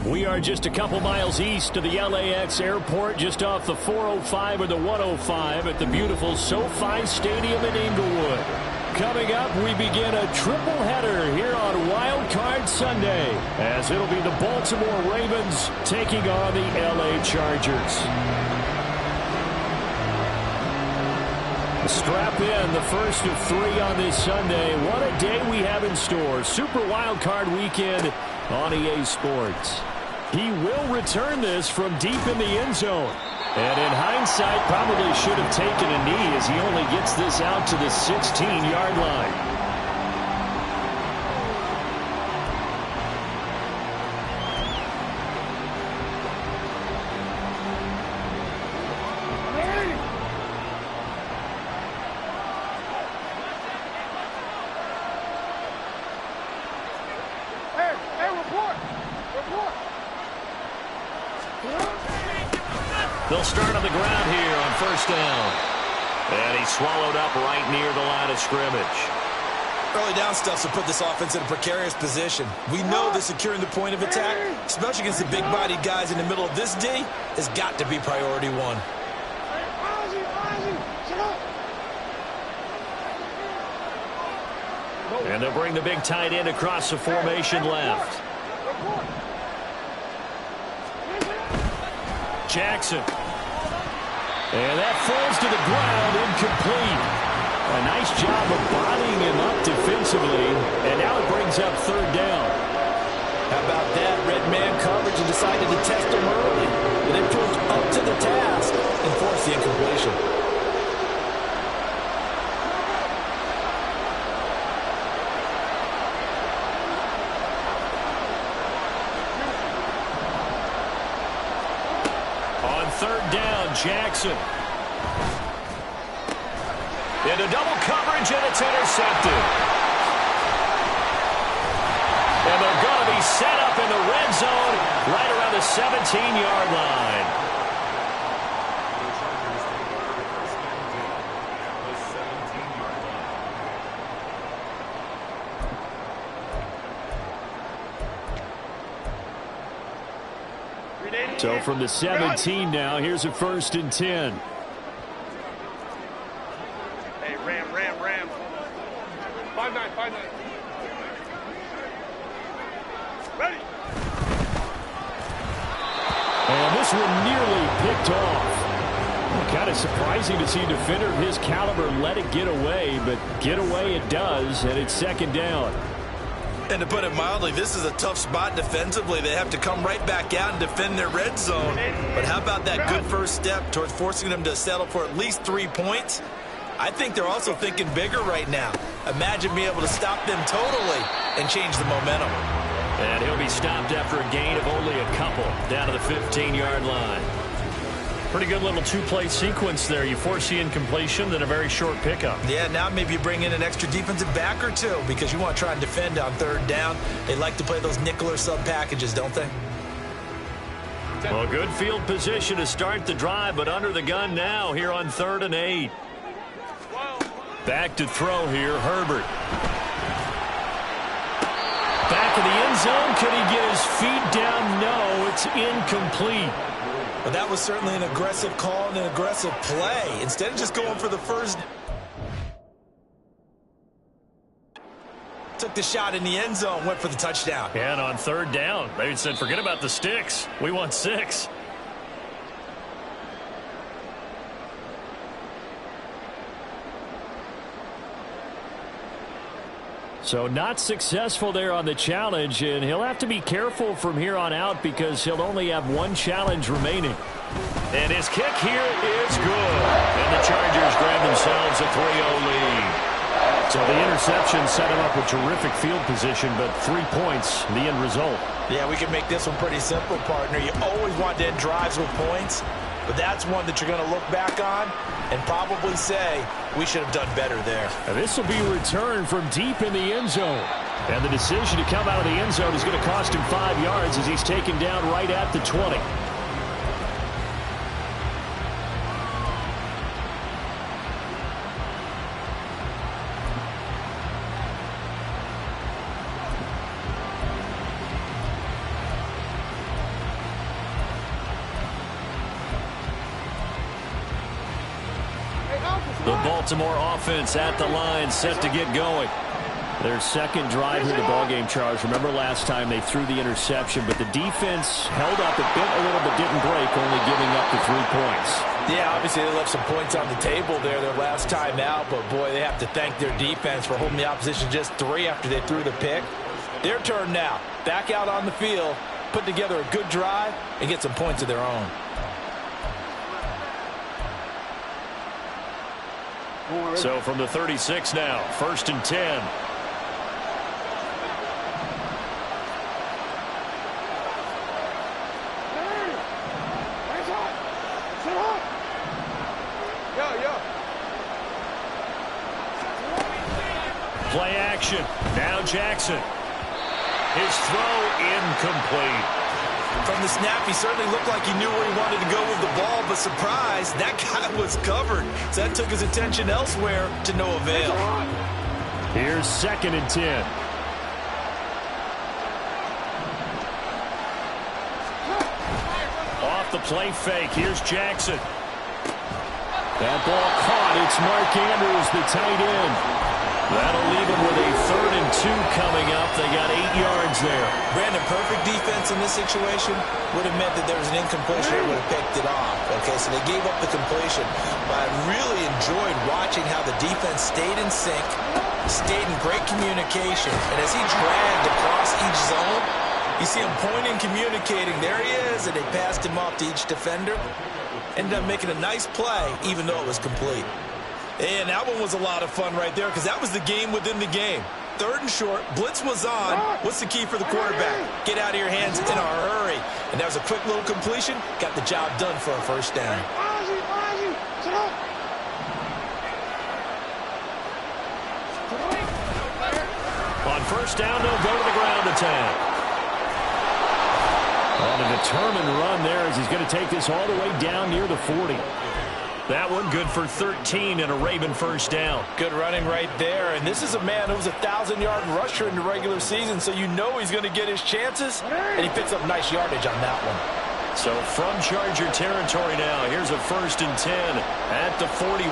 We are just a couple miles east of the LAX airport, just off the 405 or the 105 at the beautiful SoFi Stadium in Inglewood. Coming up, we begin a triple header here on Wild Card Sunday, as it'll be the Baltimore Ravens taking on the LA Chargers. Strap in, the first of 3 on this Sunday. What a day we have in store. Super Wild Card Weekend on EA Sports. He will return this from deep in the end zone. And in hindsight, probably should have taken a knee as he only gets this out to the 16-yard line. They'll start on the ground here on first down. And he's swallowed up right near the line of scrimmage. Early down stuff to put this offense in a precarious position. We know that securing the point of attack, especially against the big-bodied guys in the middle of this D, has got to be priority one. And they'll bring the big tight end across the formation left. Jackson. And that falls to the ground, incomplete. A nice job of bodying him up defensively, and now it brings up third down. How about that? Red man coverage and decided to test him early. But it proved up to the task and forced the incompletion. Third down, Jackson. Into double coverage, and it's intercepted. And they're going to be set up in the red zone right around the 17-yard line. So from the 17 now, here's a first and 10. Hey, Ram. 5-9. Ready. And this one nearly picked off. Kind of surprising to see a defender of his caliber let it get away, but get away it does, and it's second down. And to put it mildly, this is a tough spot defensively. They have to come right back out and defend their red zone. But how about that good first step towards forcing them to settle for at least 3 points? I think they're also thinking bigger right now. Imagine being able to stop them totally and change the momentum. And he'll be stopped after a gain of only a couple down to the 15-yard line. Pretty good little two-play sequence there. You force the incompletion, then a very short pickup. Yeah, now maybe you bring in an extra defensive back or two because you want to try and defend on third down. They like to play those nickel or sub packages, don't they? Well, good field position to start the drive, but under the gun now here on 3rd and 8. Back to throw here, Herbert. Back in the end zone. Could he get his feet down? No, it's incomplete. But that was certainly an aggressive call and an aggressive play. Instead of just going for the first, took the shot in the end zone, went for the touchdown. And on third down, they said, forget about the sticks. We want 6. So not successful there on the challenge, and he'll have to be careful from here on out because he'll only have one challenge remaining. And his kick here is good. And the Chargers grab themselves a 3-0 lead. So the interception set him up with terrific field position, but 3 points, the end result. Yeah, we can make this one pretty simple, partner. You always want to end drives with points, but that's one that you're going to look back on and probably say, we should have done better there. And this will be a return from deep in the end zone. And the decision to come out of the end zone is going to cost him 5 yards as he's taken down right at the 20. The Baltimore offense at the line, set to get going. Their second drive here in the ballgame, Charles. Remember last time they threw the interception, but the defense held up. It bent a little but didn't break, only giving up the 3 points. Yeah, obviously they left some points on the table there their last time out, but boy, they have to thank their defense for holding the opposition just 3 after they threw the pick. Their turn now. Back out on the field, put together a good drive, and get some points of their own. So from the 36 now, 1st and 10. Play action. Now Jackson. His throw incomplete. From the snap, he certainly looked like he knew where he wanted to go with the ball, but surprise, that guy was covered. So that took his attention elsewhere to no avail. Here's 2nd and 10. Off the play fake. Here's Jackson. That ball caught. It's Mark Andrews, the tight end. That'll leave him with a 3rd and 2 coming up. They got 8 yards there. Brandon, perfect defense in this situation would have meant that there was an incompletion. They would have picked it off. Okay, so they gave up the completion. But I really enjoyed watching how the defense stayed in sync, stayed in great communication. And as he dragged across each zone, you see him pointing, communicating. There he is, and they passed him off to each defender. Ended up making a nice play, even though it was complete. And that one was a lot of fun right there because that was the game within the game. 3rd and short, blitz was on. What's the key for the quarterback? Get out of your hands in a hurry. And that was a quick little completion. Got the job done for a 1st down. On 1st down, they'll go to the ground attack. On a determined run there as he's going to take this all the way down near the 40. That one good for 13 and a Raven 1st down. Good running right there. And this is a man who was a 1,000-yard rusher in the regular season, so you know he's going to get his chances. And he picks up nice yardage on that one. So from Charger territory now, here's a 1st and 10 at the 41.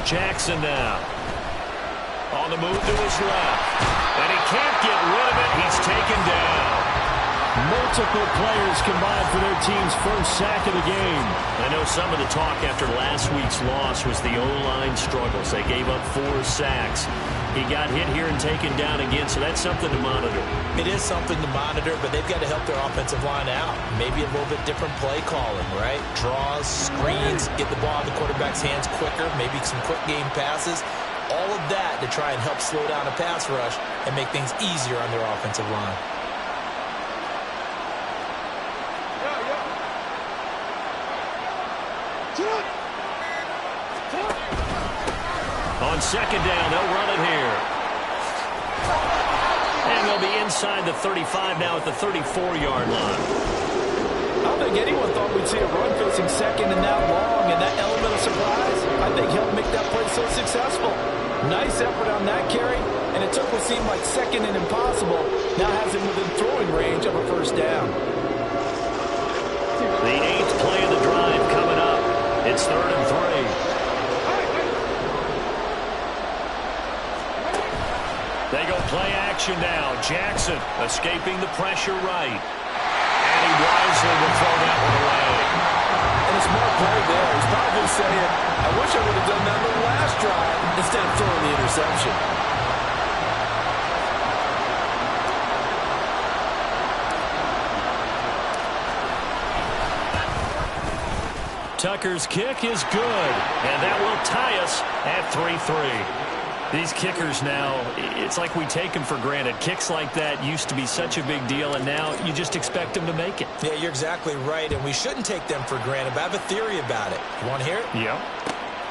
Jackson now. On the move to his left. And he can't get rid of it. He's taken down. Multiple players combined for their team's 1st sack of the game. I know some of the talk after last week's loss was the O-line struggles. They gave up 4 sacks. He got hit here and taken down again, so that's something to monitor. It is something to monitor, but they've got to help their offensive line out. Maybe a little bit different play calling, right? Draws, screens, get the ball in the quarterback's hands quicker, maybe some quick game passes. All of that to try and help slow down a pass rush and make things easier on their offensive line. On 2nd down, they'll run it here. And they'll be inside the 35 now at the 34-yard line. I don't think anyone thought we'd see a run facing 2nd and that long, and that element of surprise, I think, helped make that play so successful. Nice effort on that carry, and it took what seemed like 2nd and impossible. Now has him within throwing range of a 1st down. The 8th play of the drive coming up. It's 3rd and 3. They go play action now. Jackson escaping the pressure right. And he wisely will throw that one away. And a smart play there. He's probably saying, I wish I would have done that on the last drive instead of throwing the interception. Tucker's kick is good, and that will tie us at 3-3. These kickers now, it's like we take them for granted. Kicks like that used to be such a big deal, and now you just expect them to make it. Yeah, you're exactly right, and we shouldn't take them for granted, but I have a theory about it. You want to hear it? Yeah.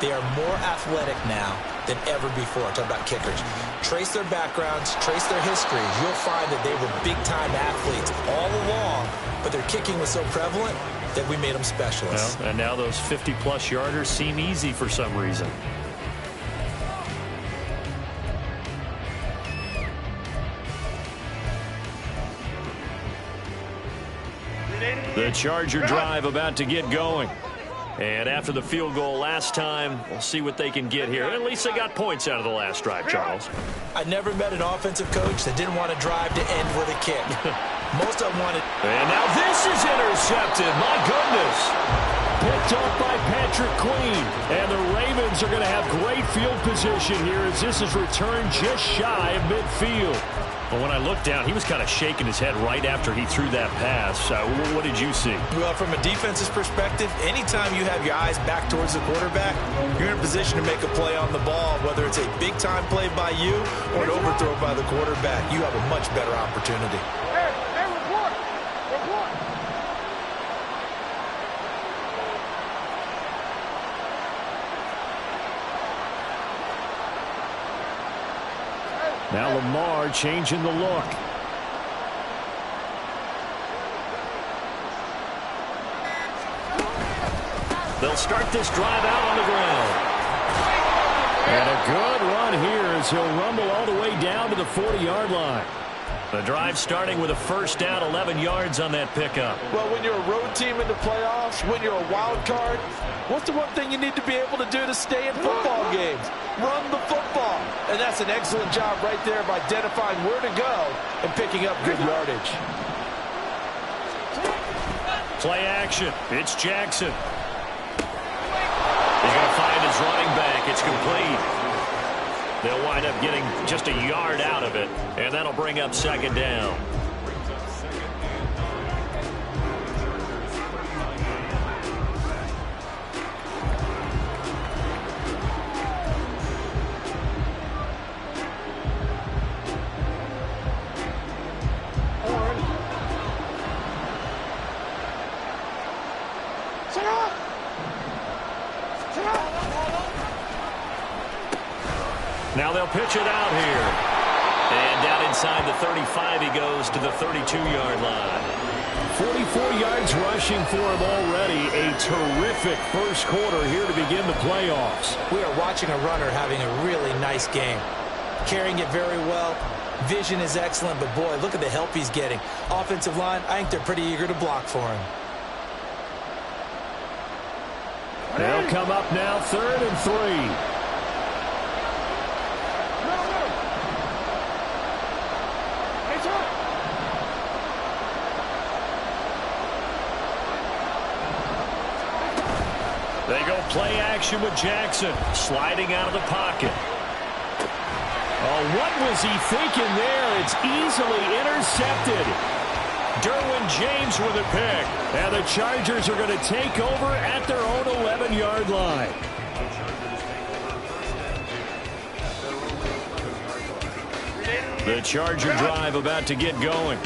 They are more athletic now than ever before. I'm talking about kickers. Trace their backgrounds, trace their histories. You'll find that they were big-time athletes all along, but their kicking was so prevalent that we made them specialists. Well, and now those 50-plus yarders seem easy for some reason. The Charger drive about to get going. And after the field goal last time, we'll see what they can get here. At least they got points out of the last drive, Charles. I never met an offensive coach that didn't want to drive to end with a kick. Most of them wanted. And now this is intercepted. My goodness. Picked up by Patrick Queen. And the Ravens are going to have great field position here as this is returned just shy of midfield. Well, when I looked down, he was kind of shaking his head right after he threw that pass. What did you see? Well, from a defense's perspective, anytime you have your eyes back towards the quarterback, you're in a position to make a play on the ball, whether it's a big-time play by you or an overthrow by the quarterback. You have a much better opportunity. Hey, report! Report! Now Lamar changing the look. They'll start this drive out on the ground. And a good run here as he'll rumble all the way down to the 40-yard line. The drive starting with a first down, 11 yards on that pickup. Well, when you're a road team in the playoffs, when you're a wild card, what's the one thing you need to be able to do to stay in football games? Run the football. And that's an excellent job right there of identifying where to go and picking up good yardage. Play action. It's Jackson. He's going to find his running back. It's complete. They'll wind up getting just a yard out of it, and that'll bring up second down. Now they'll pitch it out here. And down inside the 35, he goes to the 32-yard line. 44 yards rushing for him already. A terrific first quarter here to begin the playoffs. We are watching a runner having a really nice game. Carrying it very well. Vision is excellent, but boy, look at the help he's getting. Offensive line, I think they're pretty eager to block for him. They'll come up now 3rd and 3. They go play action with Jackson, sliding out of the pocket. Oh, what was he thinking there? It's easily intercepted. Derwin James with a pick. And the Chargers are going to take over at their own 11-yard line. The Charger drive about to get going.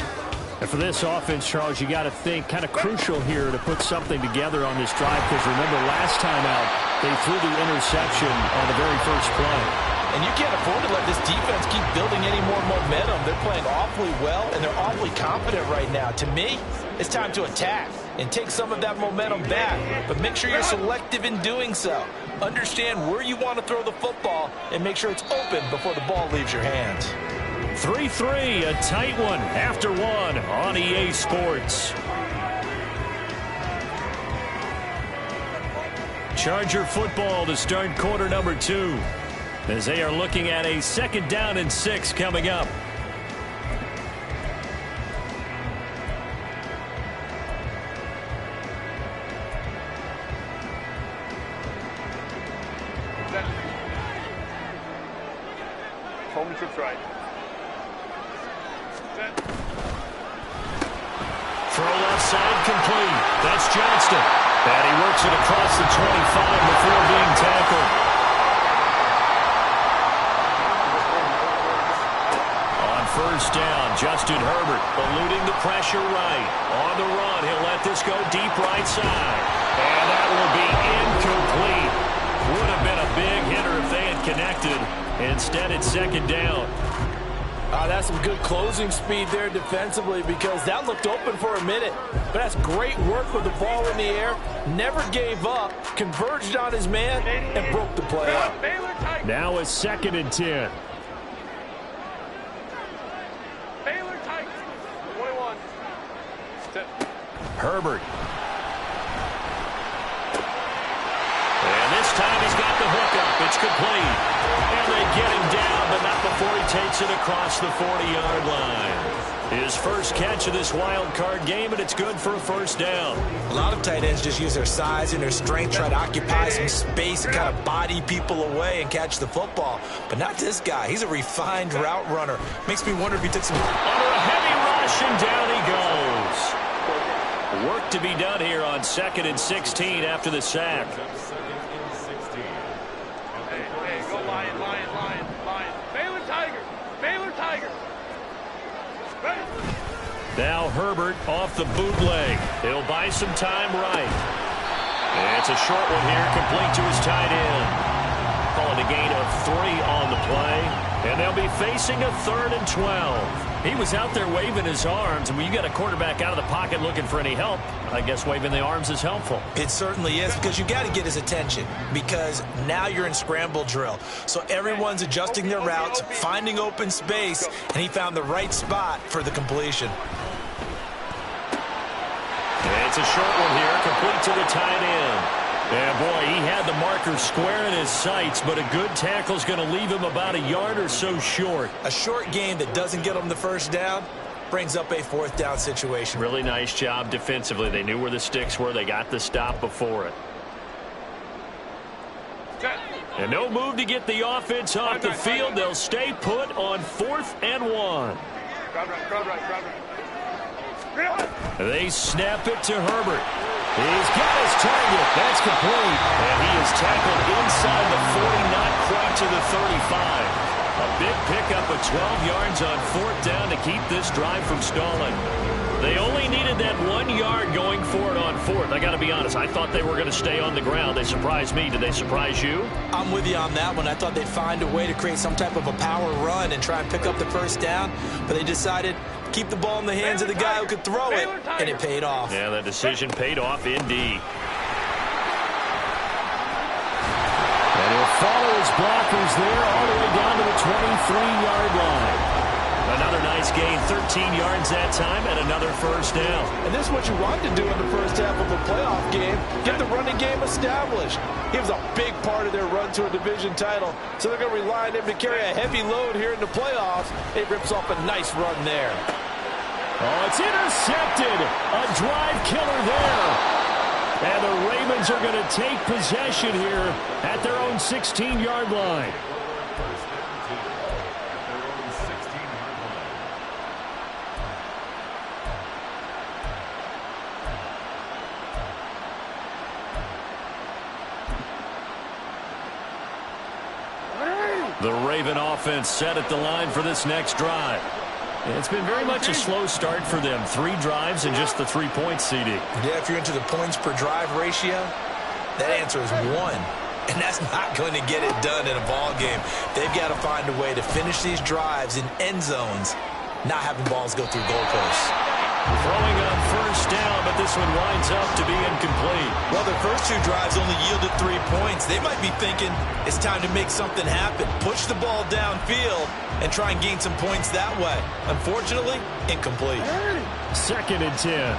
And for this offense, Charles, you got to think kind of crucial here to put something together on this drive, because remember last time out they threw the interception on the very first play. And you can't afford to let this defense keep building any more momentum. They're playing awfully well, and they're awfully confident right now. To me, it's time to attack and take some of that momentum back. But make sure you're selective in doing so. Understand where you want to throw the football and make sure it's open before the ball leaves your hands. 3-3, a tight one after one on EA Sports. Charger football to start quarter number 2. As they are looking at a 2nd down and 6 coming up. Home trips right. Set. Throw left side complete. That's Johnston. And he works it across the 25 before being tackled. On first down, Justin Herbert eluding the pressure right. On the run, he'll let this go deep right side. And that will be incomplete. Would have been a big hitter if they had connected. Instead, it's second down. That's some good closing speed there defensively because that looked open for a minute. But that's great work with the ball in the air. Never gave up, converged on his man, and broke the play up. Now it's 2nd and 10. Baylor tight. 21. Set. Herbert. And this time he's got the hook up. It's complete. And they get him down, but not before he takes it across the 40-yard line. His first catch of this wild card game, and it's good for a first down. A lot of tight ends just use their size and their strength, try to occupy some space and kind of body people away and catch the football. But not this guy. He's a refined route runner. Makes me wonder if he took some... Under a heavy rush, and down he goes. Work to be done here on 2nd and 16 after the sack. Hey, go Lion, Lion, Lion, Lion. Baylor Tiger. Baylor Tiger. Ready. Now Herbert off the bootleg. He'll buy some time right. It's a short one here, complete to his tight end. Calling a gain of 3 on the play. And they'll be facing a 3rd and 12. He was out there waving his arms, and when you got a quarterback out of the pocket looking for any help, I guess waving the arms is helpful. It certainly is, because you got to get his attention, because now you're in scramble drill. So everyone's adjusting their routes, finding open space, and he found the right spot for the completion. It's a short one here, complete to the tight end. Yeah, boy, he had the marker square in his sights, but a good tackle is going to leave him about a yard or so short. A short game that doesn't get him the first down brings up a 4th down situation. Really nice job defensively. They knew where the sticks were. They got the stop before it. And no move to get the offense off the field. They'll stay put on 4th and 1. Crowd right, crowd right, crowd right. They snap it to Herbert. He's got his target. That's complete. And he is tackled inside the 40, not quite to the 35. A big pickup of 12 yards on 4th down to keep this drive from stalling. They only needed that 1 yard going for it on 4th. I got to be honest, I thought they were going to stay on the ground. They surprised me. Did they surprise you? I'm with you on that one. I thought they'd find a way to create some type of a power run and try and pick up the first down, but they decided keep the ball in the hands of the guy who could throw it, and it paid off. Yeah, that decision paid off indeed. And he'll follow his blockers there all the way down to the 23-yard line. Another nice gain, 13 yards that time, and another first down. And this is what you want to do in the first half of a playoff game. Get the running game established. He was a big part of their run to a division title, so they're going to rely on him to carry a heavy load here in the playoffs. It rips off a nice run there. Oh, it's intercepted. A drive killer there. And the Ravens are going to take possession here at their own 16-yard line. The Raven offense set at the line for this next drive. It's been very much a slow start for them. 3 drives and just the 3 points, CD. Yeah, if you're into the points per drive ratio, that answer is 1. And that's not going to get it done in a ball game. They've got to find a way to finish these drives in end zones, not having balls go through goalposts. Throwing on first down, but this one winds up to be incomplete. Well, their first 2 drives only yielded 3 points. They might be thinking it's time to make something happen. Push the ball downfield and try and gain some points that way. Unfortunately, incomplete. 2nd and 10.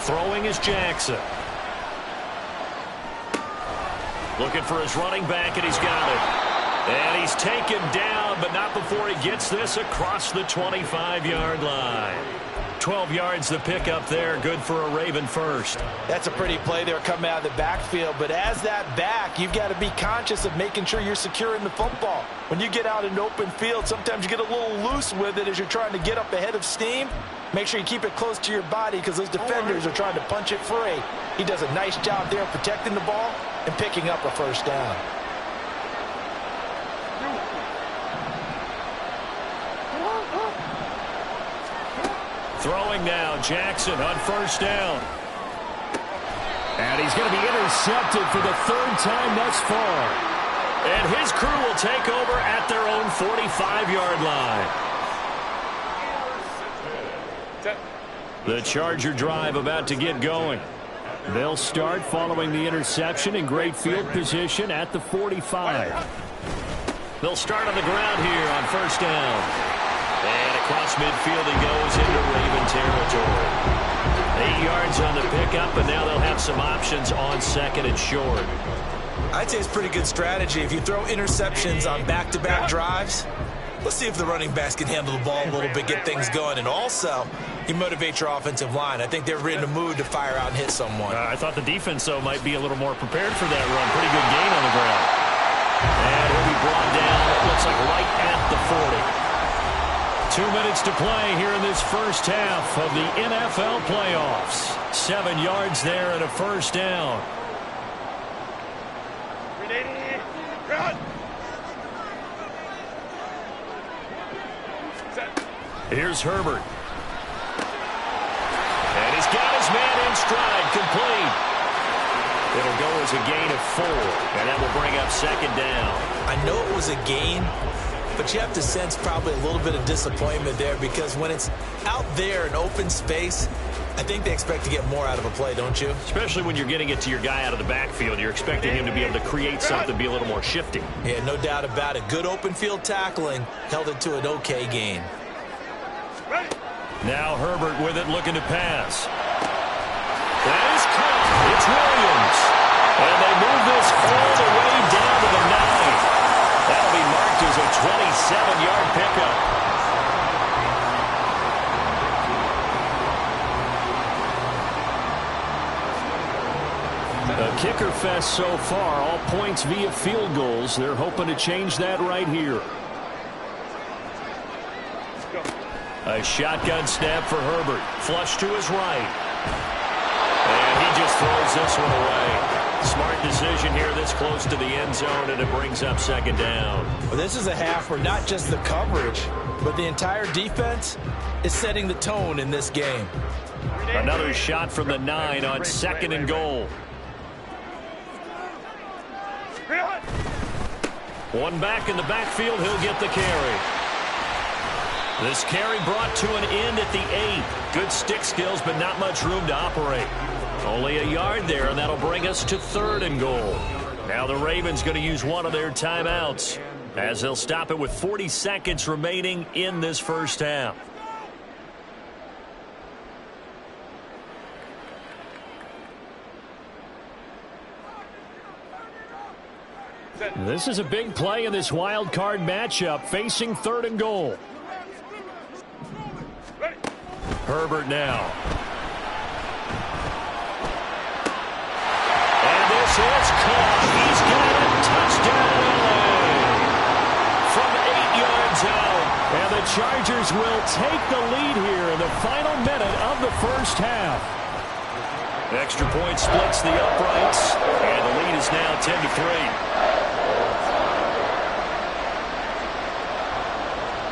Throwing is Jackson. Looking for his running back, and he's got it. And he's taken down, but not before he gets this across the 25-yard line. 12 yards the pickup there. Good for a Raven first. That's a pretty play there coming out of the backfield. But as that back, you've got to be conscious of making sure you're securing the football. When you get out in open field, sometimes you get a little loose with it as you're trying to get up ahead of steam. Make sure you keep it close to your body because those defenders are trying to punch it free. He does a nice job there protecting the ball and picking up a first down. Throwing now, Jackson on first down. And he's going to be intercepted for the third time thus far. And his crew will take over at their own 45-yard line. The Charger drive about to get going. They'll start following the interception in great field position at the 45. They'll start on the ground here on first down. And across midfield he goes into Raven territory. 8 yards on the pickup, and now they'll have some options on second and short. I'd say it's pretty good strategy. If you throw interceptions on back-to-back drives, let's see if the running backs can handle the ball a little bit, get things going. And also, you motivate your offensive line. I think they're in the mood to fire out and hit someone. I thought the defense, though, might be a little more prepared for that run. Pretty good gain on the ground. And he'll be brought down, it looks like right at the 40. 2 minutes to play here in this first half of the NFL playoffs. 7 yards there and a first down. Here's Herbert. And he's got his man in stride, complete. It'll go as a gain of 4, and that will bring up second down. I know it was a gain, but you have to sense probably a little bit of disappointment there because when it's out there in open space, I think they expect to get more out of a play, don't you? Especially when you're getting it to your guy out of the backfield. You're expecting him to be able to create something, be a little more shifty. Yeah, no doubt about it. Good open field tackling held it to an okay gain. Now Herbert with it, looking to pass. That is caught. It's Williams. And they move this all the way down to the 9. That'll be marked as a 27-yard pickup. A kicker fest so far, all points via field goals. They're hoping to change that right here. A shotgun snap for Herbert. Flush to his right. And he just throws this one away. Smart decision here this close to the end zone, and it brings up second down. Well, this is a half where not just the coverage, but the entire defense is setting the tone in this game. Another shot from the 9 on second and goal. One back in the backfield, he'll get the carry. This carry brought to an end at the 8. Good stick skills, but not much room to operate. Only a yard there, and that'll bring us to third and goal. Now the Ravens going to use one of their timeouts as they'll stop it with 40 seconds remaining in this first half. This is a big play in this wild card matchup, facing third and goal. Herbert now. And this is caught. He's got a touchdown, LA. From 8 yards out. And the Chargers will take the lead here in the final minute of the first half. Extra point splits the uprights, and the lead is now 10-3.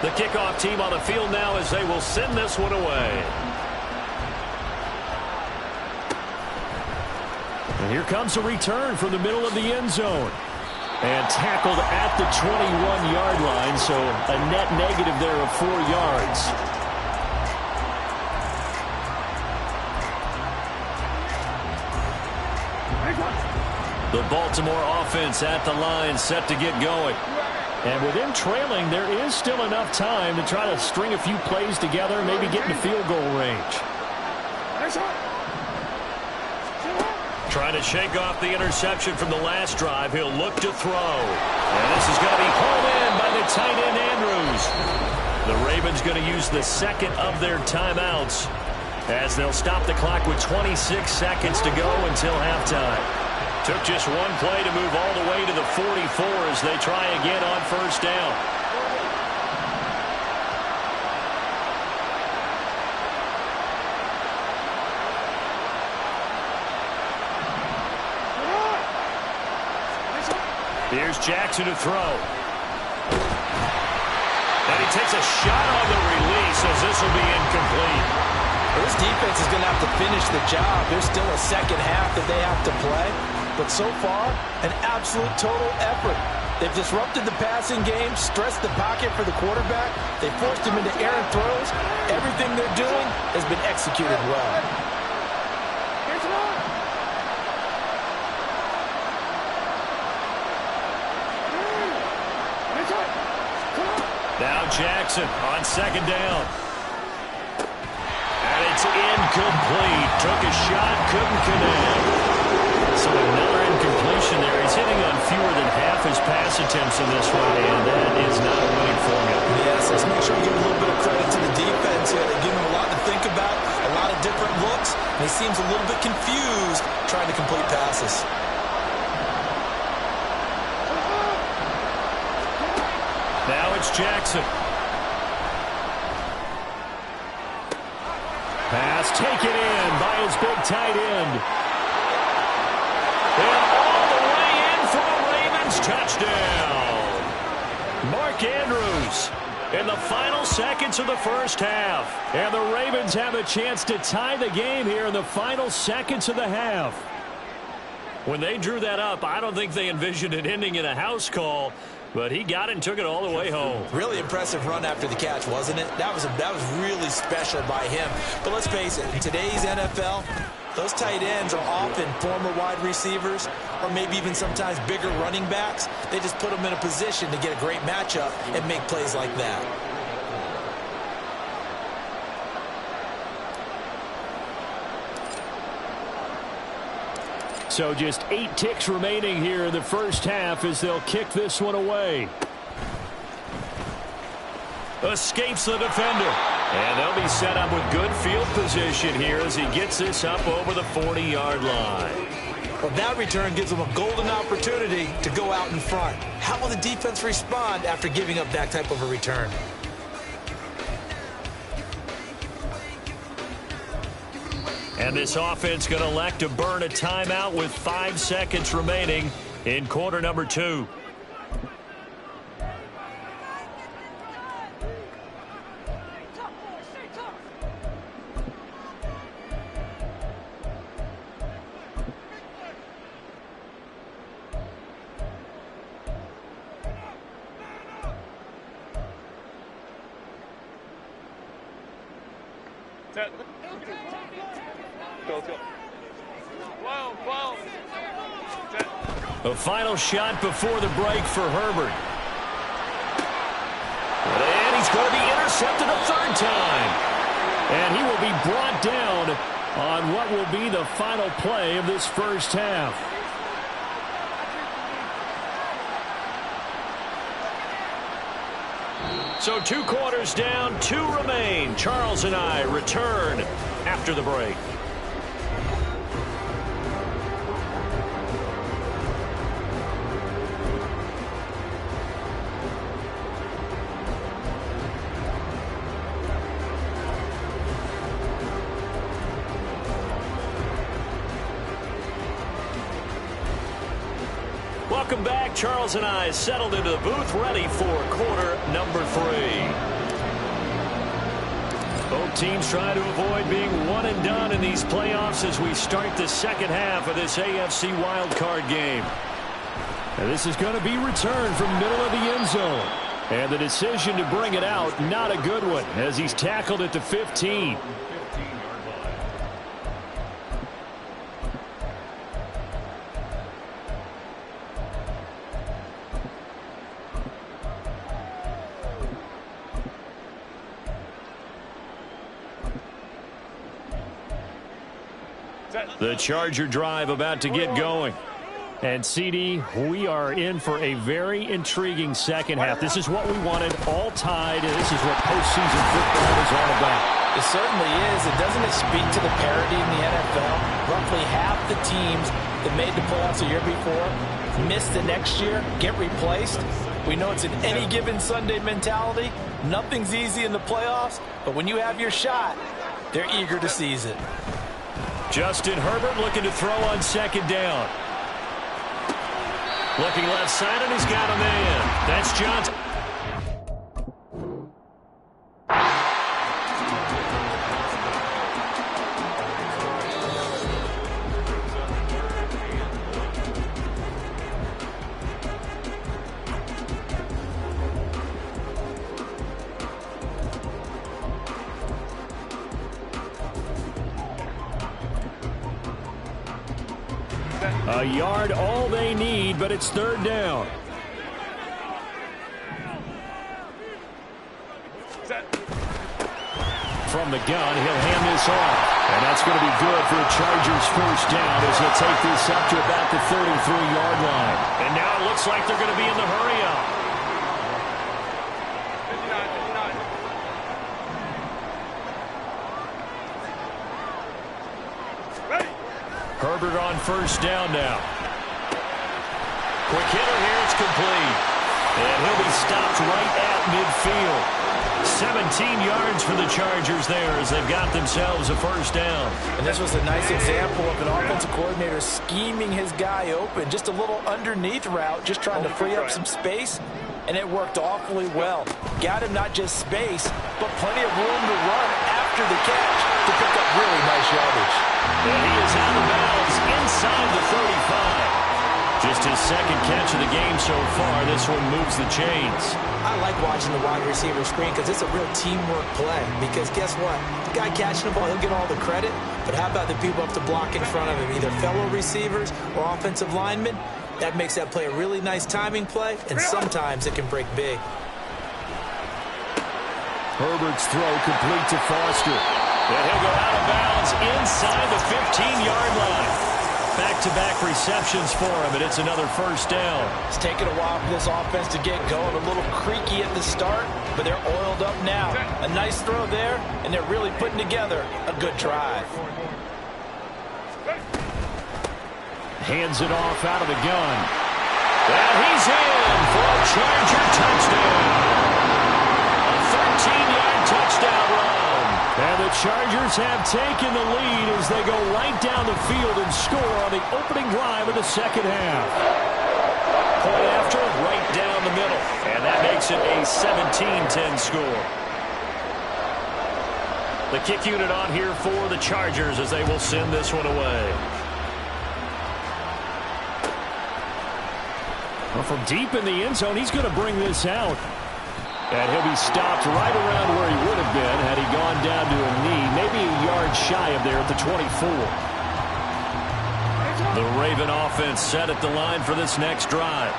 The kickoff team on the field now as they will send this one away. And here comes a return from the middle of the end zone. And tackled at the 21-yard line, so a net negative there of 4 yards. The Baltimore offense at the line, set to get going. And with them trailing, there is still enough time to try to string a few plays together, maybe get into field goal range. Trying to shake off the interception from the last drive. He'll look to throw. And this is going to be hauled in by the tight end, Andrews. The Ravens going to use the second of their timeouts as they'll stop the clock with 26 seconds to go until halftime. Took just one play to move all the way to the 44 as they try again on first down. Here's Jackson to throw. And he takes a shot on the release as this will be incomplete. This defense is going to have to finish the job. There's still a second half that they have to play. But so far, an absolute total effort. They've disrupted the passing game, stressed the pocket for the quarterback. They forced him into errant throws. Everything they're doing has been executed well. Now Jackson on second down. And it's incomplete. Took a shot, couldn't connect. So another incompletion there. He's hitting on fewer than half his pass attempts in this one, and that is not a winning formula. Yes, let's make sure we give a little bit of credit to the defense here. They give him a lot to think about, a lot of different looks, and he seems a little bit confused trying to complete passes. Now it's Jackson. Pass taken in by his big tight end. And all the way in for a Ravens touchdown. Mark Andrews in the final seconds of the first half. And the Ravens have a chance to tie the game here in the final seconds of the half. When they drew that up, I don't think they envisioned it ending in a house call. But he got it and took it all the way home. Really impressive run after the catch, wasn't it? That was really special by him. But let's face it, in today's NFL, those tight ends are often former wide receivers or maybe even sometimes bigger running backs. They just put them in a position to get a great matchup and make plays like that. So just 8 ticks remaining here in the first half as they'll kick this one away. Escapes the defender. And they'll be set up with good field position here as he gets this up over the 40-yard line. Well, that return gives them a golden opportunity to go out in front. How will the defense respond after giving up that type of a return? And this offense going to elect to burn a timeout with 5 seconds remaining in quarter number 2. A final shot before the break for Herbert. And he's going to be intercepted a third time. And he will be brought down on what will be the final play of this first half. So 2 quarters down, 2 remain. Charles and I return after the break. Welcome back. Charles and I settled into the booth, ready for quarter number 3. Both teams trying to avoid being one and done in these playoffs as we start the second half of this AFC wildcard game. And this is going to be returned from middle of the end zone. And the decision to bring it out, not a good one, as he's tackled at the 15. The Charger drive about to get going. And, CD, we are in for a very intriguing second half. This is what we wanted, all tied, and this is what postseason football is all about. It certainly is. And doesn't it speak to the parity in the NFL? Roughly half the teams that made the playoffs the year before miss the next year, get replaced. We know it's an any given Sunday mentality. Nothing's easy in the playoffs, but when you have your shot, they're eager to seize it. Justin Herbert looking to throw on second down. Looking left side, and he's got a man. That's Johnson. A yard, all they need, but it's third down. From the gun, he'll hand this off. And that's going to be good for the Chargers' first down as he'll take this up to about the 33-yard line. And now it looks like they're going to be in the hurry-up. 59. Ready. Herbert on first down now. Quick hitter here, it's complete. And he'll be stopped right at midfield. 17 yards for the Chargers there as they've got themselves a first down. And this was a nice example of an offensive coordinator scheming his guy open. Just a little underneath route, just trying to free up some space, and it worked awfully well. Got him not just space, but plenty of room to run after the catch to pick up really nice yardage. And he is out of bounds inside the 35. Just his second catch of the game so far. This one moves the chains. I like watching the wide receiver screen because it's a real teamwork play. Because guess what? The guy catching the ball, he'll get all the credit. But how about the people up to block in front of him, either fellow receivers or offensive linemen? That makes that play a really nice timing play, and sometimes it can break big. Herbert's throw complete to Foster. And he'll go out of bounds inside the 15-yard line. Back-to-back receptions for him, and it's another first down. It's taken a while for this offense to get going. A little creaky at the start, but they're oiled up now. A nice throw there, and they're really putting together a good drive. Hands it off out of the gun. And he's in for a Charger touchdown. A 13-yard touchdown run. And the Chargers have taken the lead as they go right down the field and score on the opening drive of the second half. Point after, right down the middle. And that makes it a 17-10 score. The kick unit on here for the Chargers as they will send this one away. Well, from deep in the end zone, he's going to bring this out. And he'll be stopped right around where he would have been had he gone down to a knee, maybe a yard shy of there at the 24. The Raven offense set at the line for this next drive.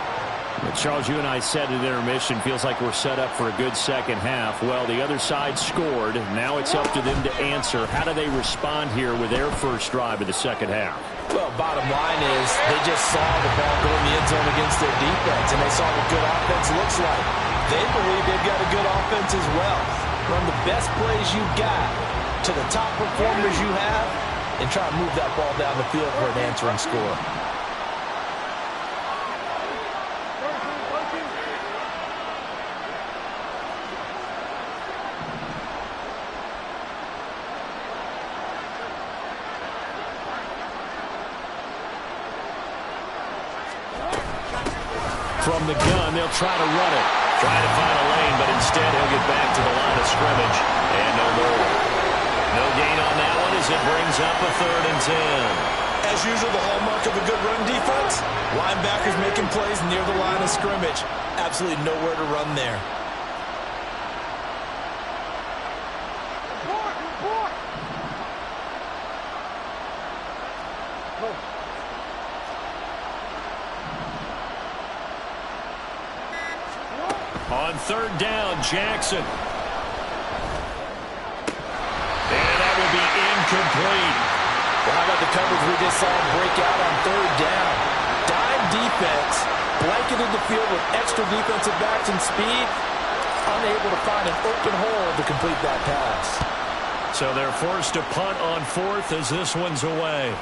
But Charles, you and I said at intermission, feels like we're set up for a good second half. Well, the other side scored. Now it's up to them to answer. How do they respond here with their first drive of the second half? Well, bottom line is they just saw the ball go in the end zone against their defense, and they saw what good offense looks like. They believe they've got a good offense as well. Run the best plays you got to the top performers you have and try to move that ball down the field for an answering score. From the gun, they'll try to run it. Try to find a lane, but instead he'll get back to the line of scrimmage. And no more. No gain on that one as it brings up a 3rd and 10. As usual, the hallmark of a good run defense, linebackers making plays near the line of scrimmage. Absolutely nowhere to run there. On 3rd down, Jackson. And that will be incomplete. Well, how about the coverage we just saw break out on third down? Dime defense, blanketed the field with extra defensive backs and speed, unable to find an open hole to complete that pass. So they're forced to punt on fourth as this one's away.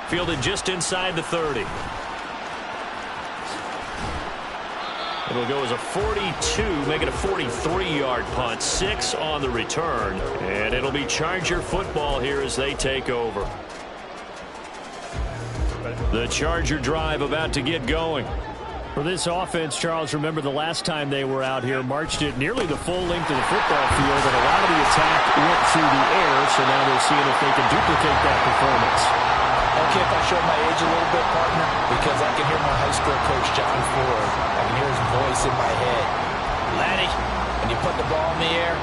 Fielded just inside the 30. It'll go as a 42, make it a 43-yard punt. 6 on the return. And it'll be Charger football here as they take over. The Charger drive about to get going. For this offense, Charles, remember the last time they were out here, marched it nearly the full length of the football field, and a lot of the attack went through the air, so now they're seeing if they can duplicate that performance. Okay, if I show my age a little bit, partner, because I can hear my high school coach, John Ford. I can hear his voice in my head. Laddie, when you put the ball in the air,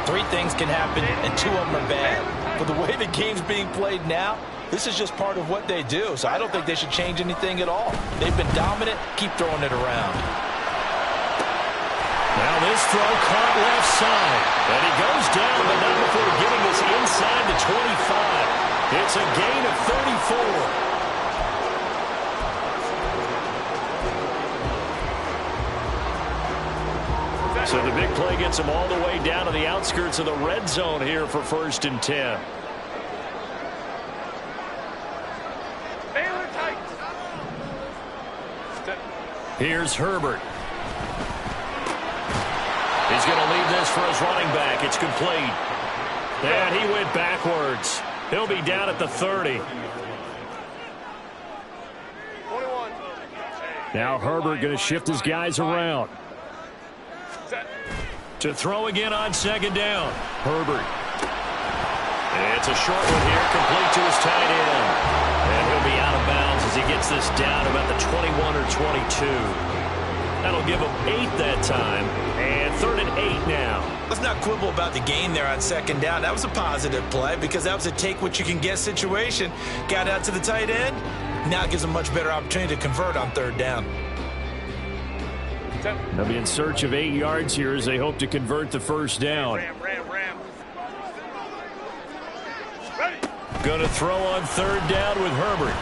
3 things can happen, and 2 of them are bad. But the way the game's being played now, this is just part of what they do, so I don't think they should change anything at all. They've been dominant. Keep throwing it around. Now this throw caught left side. And he goes down, but not before getting this inside the 25. It's a gain of 34. So the big play gets him all the way down to the outskirts of the red zone here for 1st and 10. Here's Herbert. He's going to leave this for his running back. It's complete. And he went backwards. He'll be down at the 30. Now Herbert going to shift his guys around. To throw again on 2nd down. Herbert. It's a short one here, complete to his tight end. And he'll be out of bounds as he gets this down about the 21 or 22. That'll give him 8 that time. And 3rd and 8 now. Let's not quibble about the gain there on 2nd down. That was a positive play because that was a take-what-you-can-get situation. Got out to the tight end. Now it gives him a much better opportunity to convert on 3rd down. They'll be in search of 8 yards here as they hope to convert the 1st down. Ram. Going to throw on 3rd down with Herbert.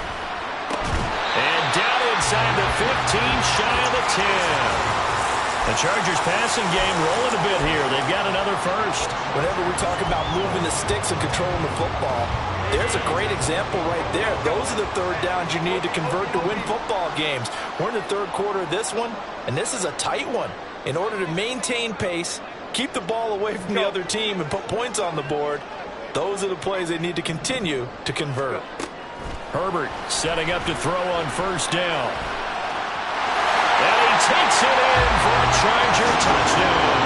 And down inside the 15, shy of the 10. The Chargers passing game rolling a bit here. They've got another first. Whenever we talk about moving the sticks and controlling the football, there's a great example right there. Those are the 3rd downs you need to convert to win football games. We're in the 3rd quarter of this one, and this is a tight one. In order to maintain pace, keep the ball away from the other team, and put points on the board, those are the plays they need to continue to convert. Herbert setting up to throw on 1st down. And he takes it in for a Charger touchdown.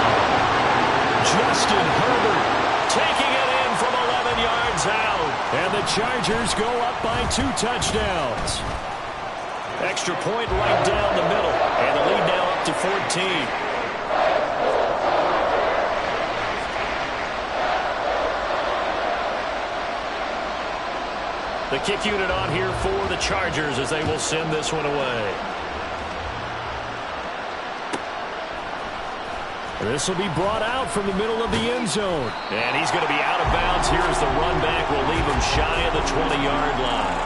Justin Herbert taking it in from 11 yards out. And the Chargers go up by 2 touchdowns. Extra point right down the middle. And the lead now up to 14. The kick unit on here for the Chargers as they will send this one away. This will be brought out from the middle of the end zone. And he's going to be out of bounds here as the run back will leave him shy of the 20-yard line.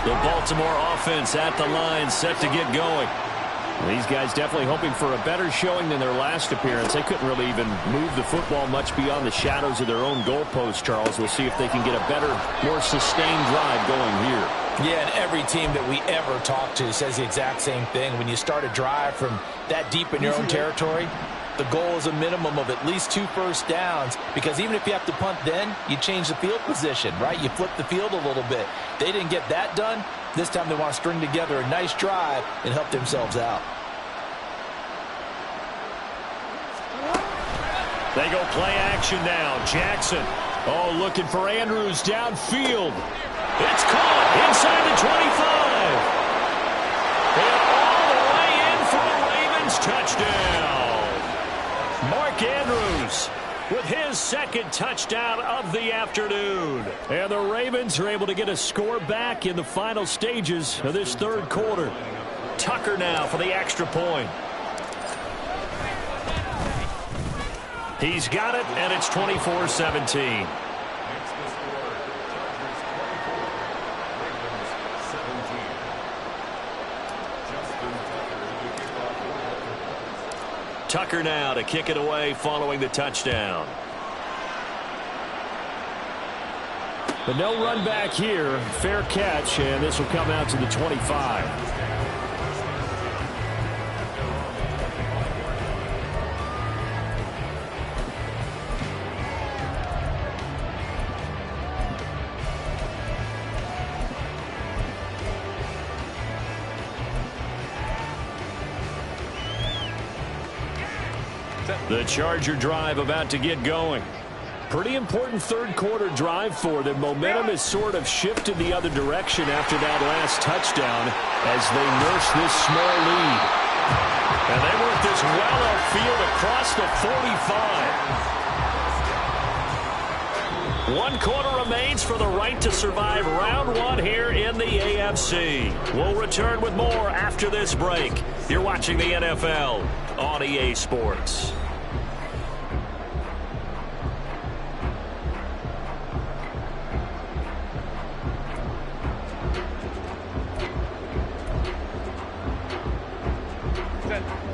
The Baltimore offense at the line set to get going. These guys definitely hoping for a better showing than their last appearance. They couldn't really even move the football much beyond the shadows of their own goalpost, Charles. We'll see if they can get a better, more sustained drive going here. Yeah, and every team that we ever talk to says the exact same thing. When you start a drive from that deep in your own territory, the goal is a minimum of at least 2 first downs, because even if you have to punt then, you change the field position, right? You flip the field a little bit. They didn't get that done. This time they want to string together a nice drive and help themselves out. They go play action now. Jackson. Oh, looking for Andrews downfield. It's caught inside the 25. And all the way in for a Ravens touchdown. Mark Andrews with his 2nd touchdown of the afternoon. And the Ravens are able to get a score back in the final stages of this 3rd quarter. Tucker now for the extra point. He's got it, and it's 24-17. Tucker now to kick it away following the touchdown. But no run back here. Fair catch, and this will come out to the 25. The Charger drive about to get going. Pretty important third quarter drive for them. Momentum has sort of shifted the other direction after that last touchdown as they nurse this small lead. And they work this well upfield across the 45. 1 quarter remains for the right to survive round 1 here in the AFC. We'll return with more after this break. You're watching the NFL on EA Sports.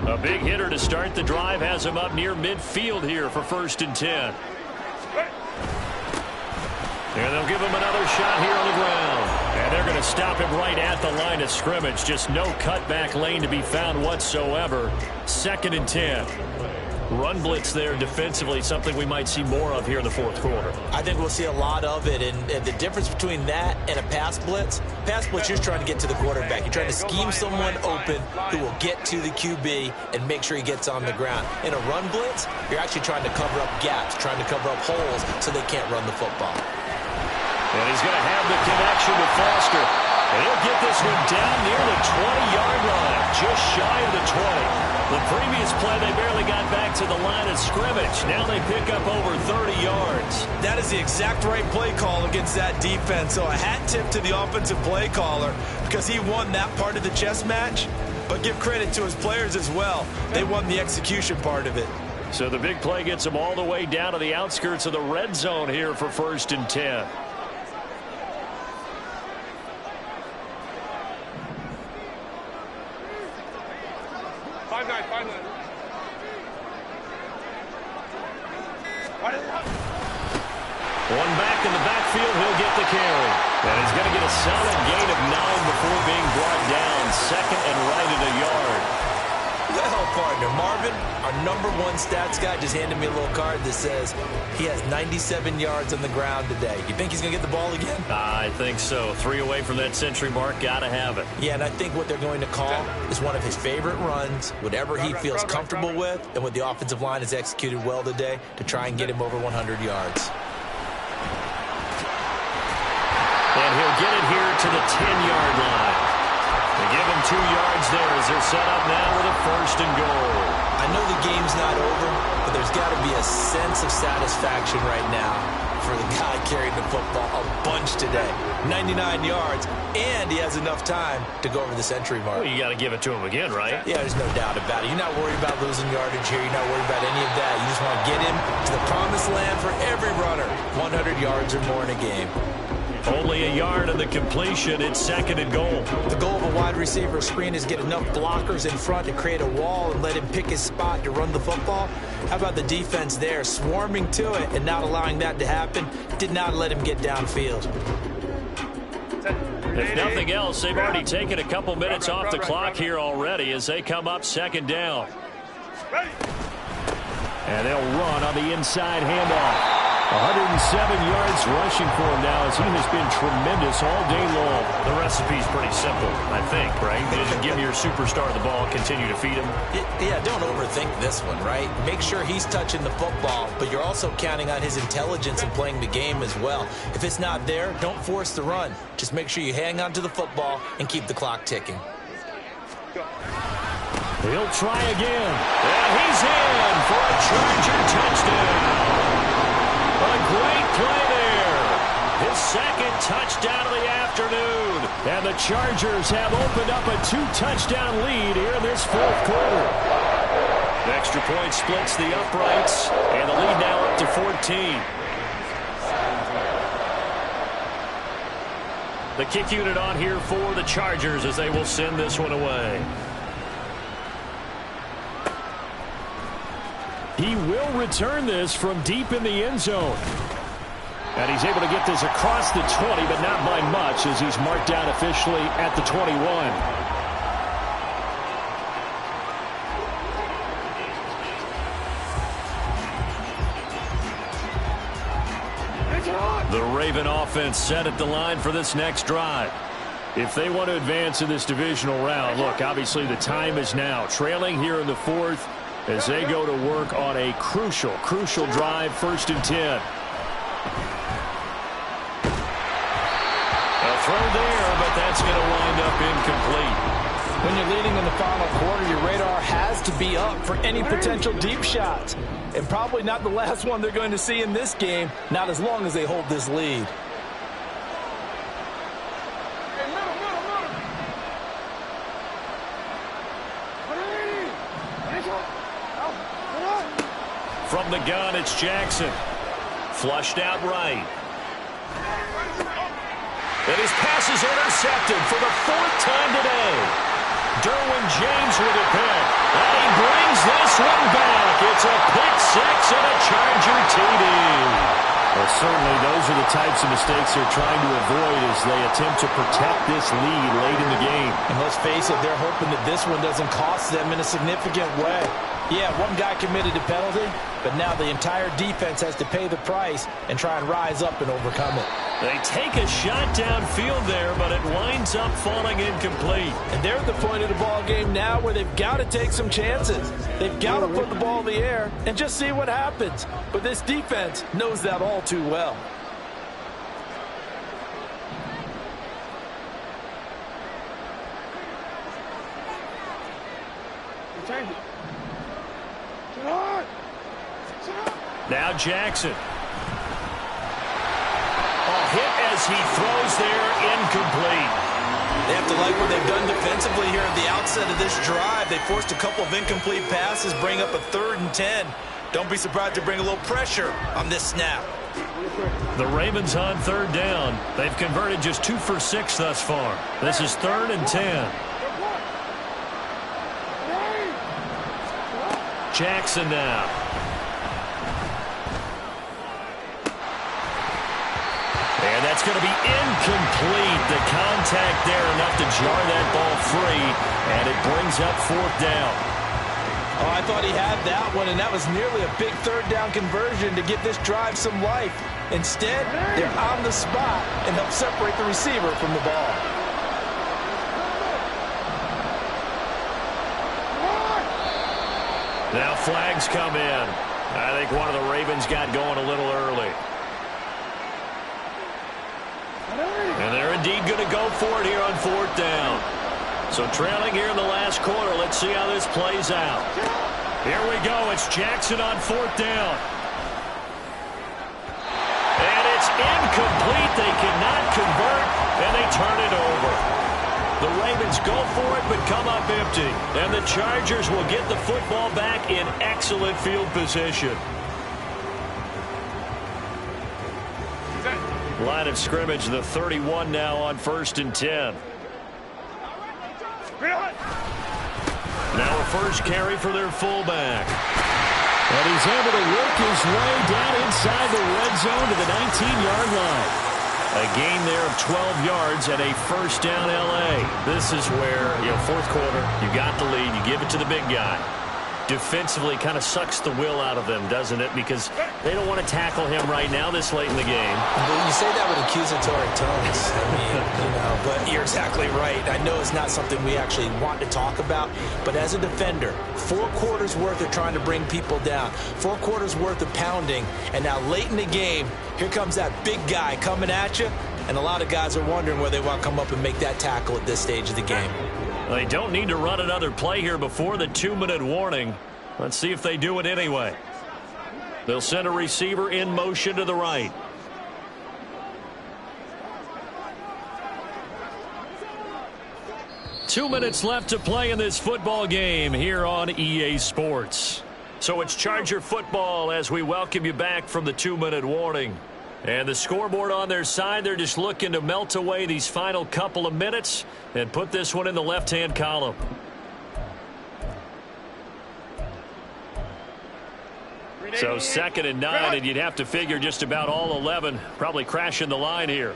A big hitter to start the drive has him up near midfield here for 1st and 10. And they'll give him another shot here on the ground. And they're going to stop him right at the line of scrimmage. Just no cutback lane to be found whatsoever. 2nd and 10. Run blitz there defensively, something we might see more of here in the 4th quarter. I think we'll see a lot of it, and the difference between that and a pass blitz, you're trying to get to the quarterback. You're trying to scheme someone open who will get to the QB and make sure he gets on the ground. In a run blitz, you're actually trying to cover up gaps, trying to cover up holes so they can't run the football. And he's going to have the connection with Foster. And he'll get this one down near the 20-yard line, just shy of the 20. The previous play, they barely got back to the line of scrimmage. Now they pick up over 30 yards. That is the exact right play call against that defense. So a hat tip to the offensive play caller because he won that part of the chess match. But give credit to his players as well. They won the execution part of it. So the big play gets them all the way down to the outskirts of the red zone here for 1st and 10. One back in the backfield, he'll get the carry. And he's going to get a solid gain of 9 before being brought down. 2nd and right at a yard. Well, partner, Marvin, our #1 stats guy, just handed me a little card that says he has 97 yards on the ground today. You think he's going to get the ball again? I think so. 3 away from that century mark. Got to have it. Yeah, and I think what they're going to call is one of his favorite runs, whatever he feels comfortable with, and what the offensive line has executed well today to try and get him over 100 yards. And he'll get it here to the 10-yard line. They give him 2 yards there as they're set up now with a 1st and goal. I know the game's not over, but there's got to be a sense of satisfaction right now for the guy carrying the football a bunch today. 99 yards, and he has enough time to go over the century mark. Well, you got to give it to him again, right? Yeah, there's no doubt about it. You're not worried about losing yardage here. You're not worried about any of that. You just want to get him to the promised land for every runner. 100 yards or more in a game. Only a yard of the completion. It's 2nd and goal. The goal of a wide receiver screen is get enough blockers in front to create a wall and let him pick his spot to run the football. How about the defense there, swarming to it and not allowing that to happen? Did not let him get downfield. If nothing else, they've already taken a couple minutes off the clock here already as they come up 2nd down. And they'll run on the inside handoff. 107 yards rushing for him now as he has been tremendous all day long. The recipe's pretty simple, I think, right? You just give your superstar the ball, continue to feed him. Yeah, don't overthink this one, right? Make sure he's touching the football, but you're also counting on his intelligence in playing the game as well. If it's not there, don't force the run. Just make sure you hang on to the football and keep the clock ticking. He'll try again. And he's in for a Charger touchdown. A great play there. His 2nd touchdown of the afternoon. And the Chargers have opened up a 2-touchdown lead here in this 4th quarter. Extra point splits the uprights, and the lead now up to 14. The kick unit on here for the Chargers as they will send this one away. He will return this from deep in the end zone. And he's able to get this across the 20, but not by much as he's marked down officially at the 21. The Raven offense set at the line for this next drive. If they want to advance in this divisional round, look, obviously the time is now. Trailing here in the fourth as they go to work on a crucial drive, 1st and 10. A throw there, but that's going to wind up incomplete. When you're leading in the final quarter, your radar has to be up for any potential deep shots. And probably not the last one they're going to see in this game, not as long as they hold this lead. From the gun, it's Jackson. Flushed out right. And his pass is intercepted for the 4th time today. Derwin James with a pick. And he brings this one back. It's a pick six and a Charger TD. Well, certainly those are the types of mistakes they're trying to avoid as they attempt to protect this lead late in the game. And let's face it, they're hoping that this one doesn't cost them in a significant way. Yeah, one guy committed a penalty, but now the entire defense has to pay the price and try and rise up and overcome it. They take a shot downfield there, but it winds up falling incomplete. And they're at the point of the ball game now where they've got to take some chances. They've got to put the ball in the air and just see what happens. But this defense knows that all too well. Now Jackson. Hit as he throws there, incomplete. They have to like what they've done defensively here at the outset of this drive. They forced a couple of incomplete passes, bring up a 3rd and 10. Don't be surprised to bring a little pressure on this snap. The Ravens on 3rd down. They've converted just 2 for 6 thus far. This is 3rd and 10. Jackson now. And that's going to be incomplete. The contact there enough to jar that ball free, and it brings up 4th down. Oh, I thought he had that one, and that was nearly a big 3rd down conversion to give this drive some life. Instead, they're on the spot and help separate the receiver from the ball. Now flags come in. I think one of the Ravens got going a little early. And they're indeed going to go for it here on 4th down. So trailing here in the last quarter. Let's see how this plays out. Here we go. It's Jackson on 4th down. And it's incomplete. They cannot convert, and they turn it over. The Ravens go for it, but come up empty. And the Chargers will get the football back in excellent field position. Line of scrimmage, the 31 now on 1st and 10. Now a first carry for their fullback. And he's able to work his way down inside the red zone to the 19-yard line. A gain there of 12 yards and a 1st down L.A. This is where, 4th quarter, you got the lead, you give it to the big guy. Defensively kind of sucks the will out of them, doesn't it? Because they don't want to tackle him right now this late in the game. Well, you say that with accusatory tones. I mean, but you're exactly right. I know it's not something we actually want to talk about, but as a defender, 4 quarters worth of trying to bring people down, 4 quarters worth of pounding, and now late in the game, here comes that big guy coming at you, and a lot of guys are wondering whether they want to come up and make that tackle at this stage of the game. They don't need to run another play here before the 2-minute warning. Let's see if they do it anyway. They'll send a receiver in motion to the right. 2 minutes left to play in this football game here on EA Sports. So it's Charger football as we welcome you back from the 2-minute warning. And the scoreboard on their side, they're just looking to melt away these final couple of minutes and put this one in the left-hand column. So 2nd and 9, and you'd have to figure just about all 11 probably crashing the line here.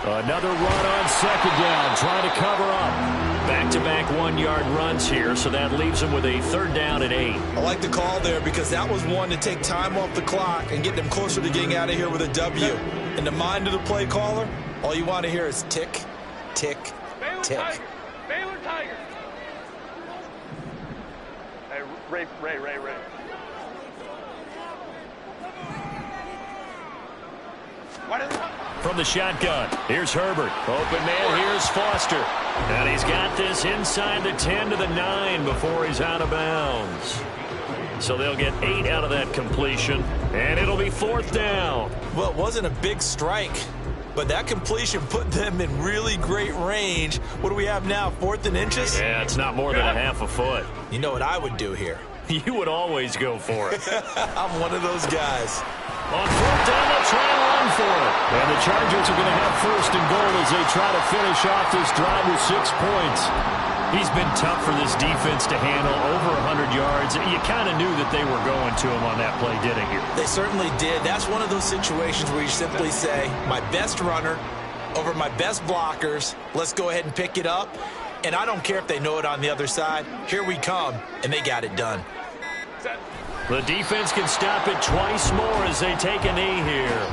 Another run on 2nd down, trying to cover up. Back-to-back 1-yard runs here, so that leaves them with a 3rd down and 8. I like the call there because that was one to take time off the clock and get them closer to getting out of here with a W. In the mind of the play caller, all you want to hear is tick, tick, tick. Baylor Tiger. Hey, Ray. From the shotgun, here's Herbert. Open man, here's Foster. And he's got this inside the 10 to the 9 before he's out of bounds. So they'll get 8 out of that completion, and it'll be 4th down. Well, it wasn't a big strike, but that completion put them in really great range. What do we have now, 4th and inches? Yeah, it's not more than a half a foot. You know what I would do here? You would always go for it. I'm one of those guys. On 4th down, they'll try and run for it. And the Chargers are going to have 1st and goal as they try to finish off this drive with 6 points. He's been tough for this defense to handle, over 100 yards. You kind of knew that they were going to him on that play, didn't you? They certainly did. That's one of those situations where you simply say, my best runner over my best blockers, let's go ahead and pick it up. And I don't care if they know it on the other side. Here we come, and they got it done. The defense can stop it twice more as they take a knee here.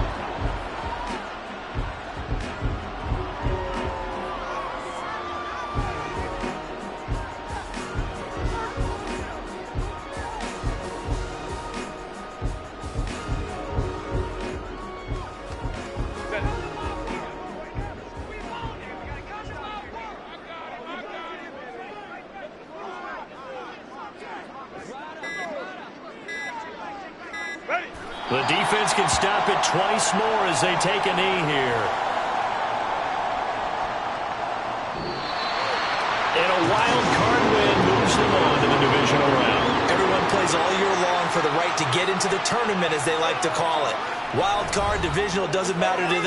The defense can stop it twice more as they take a knee here. And a wild card win moves them on to the divisional round. Everyone plays all year long for the right to get into the tournament, as they like to call it. Wild card, divisional, doesn't matter to them.